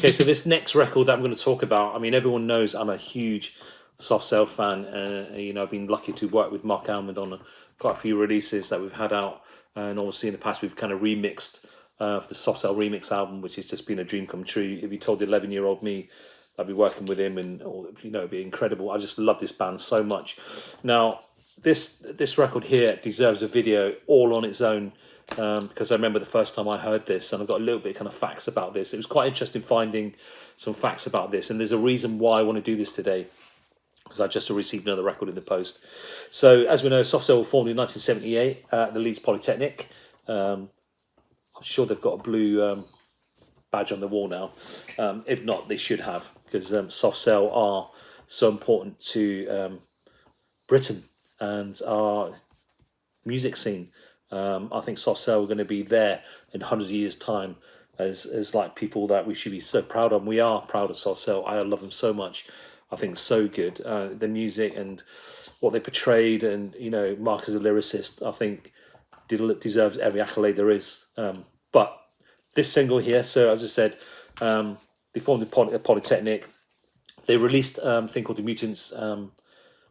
Okay, so this next record that I'm going to talk about, I mean, everyone knows I'm a huge Soft Cell fan. You know, I've been lucky to work with Marc Almond on quite a few releases that we've had out. And obviously in the past, we've kind of remixed for the Soft Cell Remix album, which has just been a dream come true. If you told the 11-year-old me I'd be working with him, and you know, it'd be incredible. I just love this band so much. Now, this record here deserves a video all on its own. Because I remember the first time I heard this, and I've got a little bit kind of facts about this. It was quite interesting finding some facts about this, and there's a reason why I want to do this today, because I just received another record in the post. So, as we know, Soft Cell were formed in 1978 at the Leeds Polytechnic. I'm sure they've got a blue badge on the wall now. If not, they should have, because Soft Cell are so important to Britain and our music scene. I think Soft Cell are going to be there in hundreds of years' time as like people that we should be so proud of. We are proud of Soft Cell. I love them so much. I think it's so good. The music and what they portrayed, and you know, Marc as a lyricist, I think deserves every accolade there is. But this single here, so as I said, they formed the Polytechnic. They released a thing called the Mutants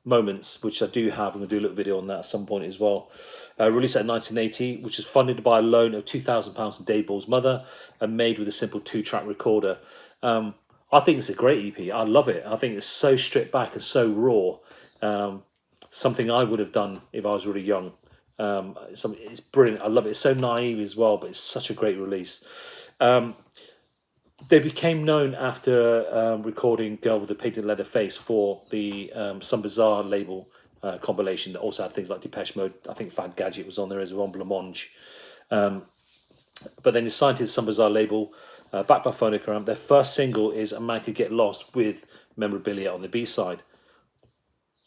Moments, which I do have. I'm going to do a little video on that at some point as well. Released in 1980, which was funded by a loan of £2,000 from Dave Ball's mother and made with a simple 2-track recorder. I think it's a great EP. I love it. I think it's so stripped back and so raw. Something I would have done if I was really young. It's brilliant. I love it. It's so naive as well, but it's such a great release. They became known after recording Girl with a Painted Leather Face for the Some Bizarre label compilation that also had things like Depeche Mode. I think Fad Gadget was on there as well, Blancmange. But then they signed to the Some Bizarre label, backed by Phonogram. Their first single is A Man Could Get Lost with Memorabilia on the B-side.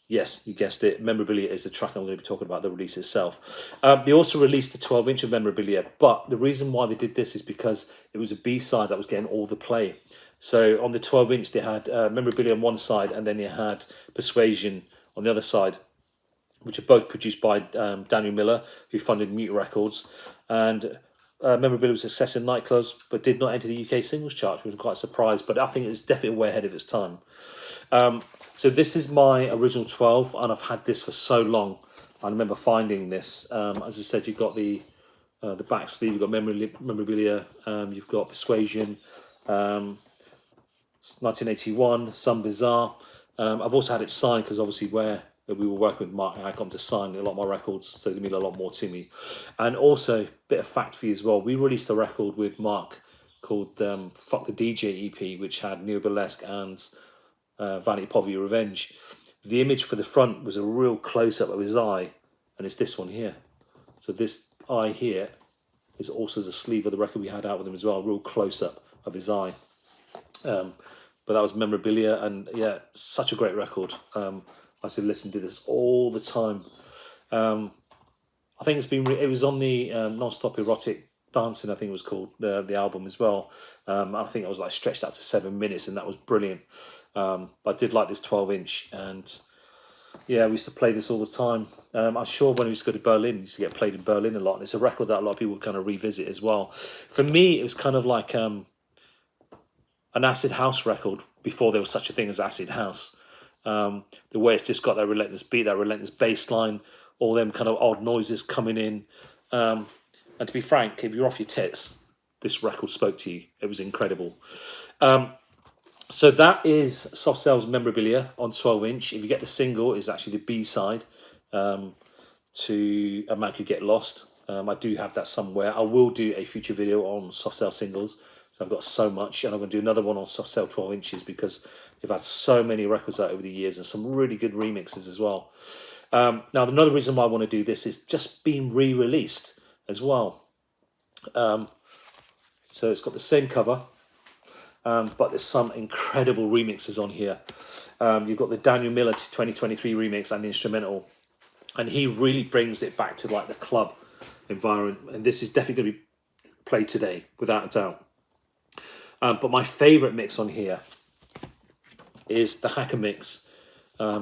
Yes, you guessed it. Memorabilia is the track I'm going to be talking about, the release itself. They also released a 12-inch of Memorabilia, but the reason why they did this is because it was a B-side that was getting all the play. So on the 12-inch, they had Memorabilia on one side, and then they had Persuasion on the other side, which are both produced by Daniel Miller, who funded Mute Records. And Memorabilia was a success in nightclubs, but did not enter the UK singles chart, which was quite surprised, but I think it was definitely way ahead of its time. So this is my original 12, and I've had this for so long. I remember finding this. As I said, you've got the back sleeve, you've got Memorabilia, you've got Persuasion, 1981, Some Bizarre. I've also had it signed, because obviously where we were working with Marc, I got him to sign a lot of my records, so they mean a lot more to me. And also, bit of fact for you as well, we released a record with Marc called Fuck the DJ EP, which had Neo Burlesque and Vanity, Poverty, Revenge. The image for the front was a real close-up of his eye, and it's this one here. So this eye here is also the sleeve of the record we had out with him as well, a real close-up of his eye. But that was Memorabilia, and yeah, such a great record. I used to listen to this all the time. I think it was on the Non-Stop Erotic Dancing, I think it was called, the album as well. I think it was like stretched out to 7 minutes, and that was brilliant. But I did like this 12-inch, and yeah, we used to play this all the time. I'm sure when we used to go to Berlin, it used to get played in Berlin a lot, and it's a record that a lot of people kind of revisit as well. For me, it was kind of like an acid house record before there was such a thing as acid house. The way it's just got that relentless beat, that relentless bass line, all them kind of odd noises coming in. And to be frank, if you're off your tits, this record spoke to you. It was incredible. So that is Soft Cell's Memorabilia on 12-inch. If you get the single, it's actually the B-side to A Man Could Get Lost. I do have that somewhere. I will do a future video on Soft Cell singles. So I've got so much, and I'm going to do another one on Soft Cell 12 inches, because they've had so many records out over the years, and some really good remixes as well. Now, another reason why I want to do this is just being re-released as well. So it's got the same cover, but there's some incredible remixes on here. You've got the Daniel Miller 2023 remix and the instrumental, and he really brings it back to like the club environment, and this is definitely going to be played today, without a doubt. But my favourite mix on here is the Hacker mix.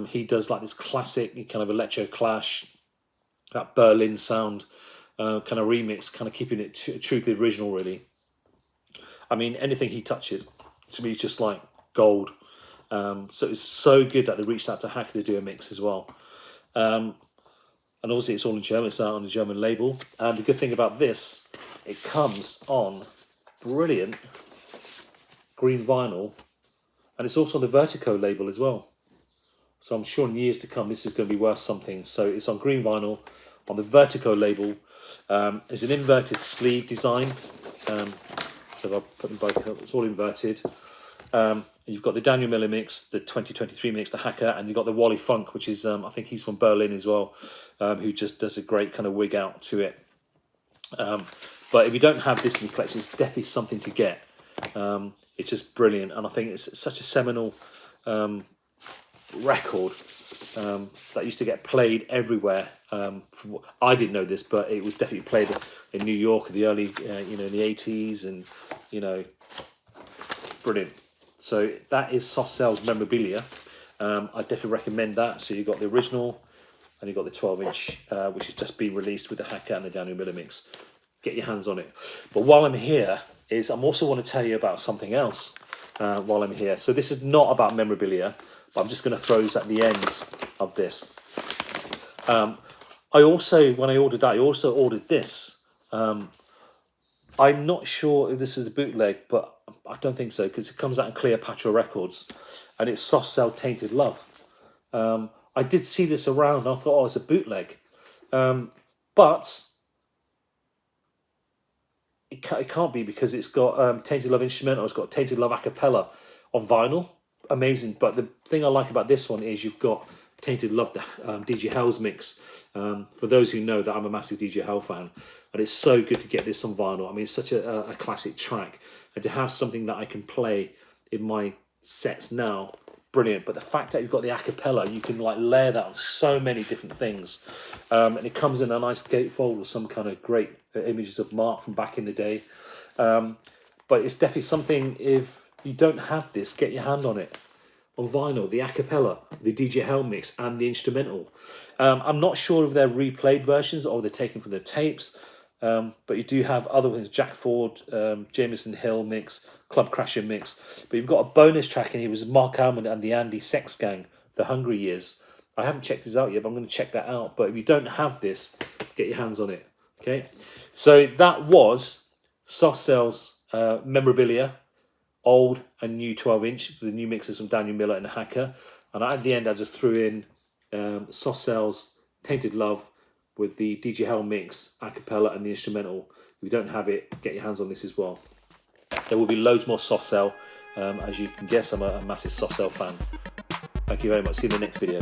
He does like this classic kind of electro clash, that Berlin sound kind of remix, kind of keeping it true to the original, really. I mean, anything he touches to me, it's just like gold. So it's so good that they reached out to Hacker to do a mix as well. And obviously it's all in German, it's out on a German label. And the good thing about this, it comes on brilliant green vinyl, and it's also on the Vertigo label as well. So I'm sure in years to come this is going to be worth something. So it's on green vinyl, on the Vertigo label. It's an inverted sleeve design. So if I put them both up, it's all inverted. You've got the Daniel Miller mix, the 2023 mix, the Hacker, and you've got the Wally Funk, which is, I think he's from Berlin as well, who just does a great kind of wig out to it. But if you don't have this in your collection, it's definitely something to get. It's just brilliant, and I think it's such a seminal record that used to get played everywhere. I didn't know this, but it was definitely played in New York in the early, in the 80s, and brilliant. So that is Soft Cell's Memorabilia. I definitely recommend that. So you've got the original, and you've got the 12-inch, which has just been released with the Hacker and the Daniel Miller mix. Get your hands on it. But while I'm here, I'm also want to tell you about something else while I'm here. So this is not about Memorabilia, but I'm just going to throw this at the end of this. I also, when I ordered that, I also ordered this. I'm not sure if this is a bootleg, but I don't think so, because it comes out in Cleopatra Records, and it's Soft Cell Tainted Love. I did see this around, and I thought, oh, it's a bootleg. But it can't be, because it's got Tainted Love instrumental, it's got Tainted Love a cappella on vinyl. Amazing. But the thing I like about this one is you've got Tainted Love, the DJ Hell's mix. For those who know that I'm a massive DJ Hell fan, and it's so good to get this on vinyl. I mean, it's such a classic track, and to have something that I can play in my sets now, brilliant. But the fact that you've got the a cappella, you can like layer that on so many different things, and it comes in a nice gatefold with some kind of great images of Marc from back in the day. But it's definitely something, if you don't have this, get your hand on it. On vinyl, the a cappella, the DJ Hell mix, and the instrumental. I'm not sure if they're replayed versions or they're taken from the tapes, but you do have other ones, Jack Ford, Jameson Hill mix, Club Crasher mix. But you've got a bonus track in here, was Marc Almond and the Andy Sex Gang, The Hungry Years. I haven't checked this out yet, but I'm going to check that out. But if you don't have this, get your hands on it. Okay, so that was Soft Cell's Memorabilia, old and new 12-inch, the new mixes from Daniel Miller and the Hacker. And at the end, I just threw in Soft Cell's Tainted Love with the DJ Hell mix, a cappella, and the instrumental. If you don't have it, get your hands on this as well. There will be loads more Soft Cell. As you can guess, I'm a massive Soft Cell fan. Thank you very much. See you in the next video.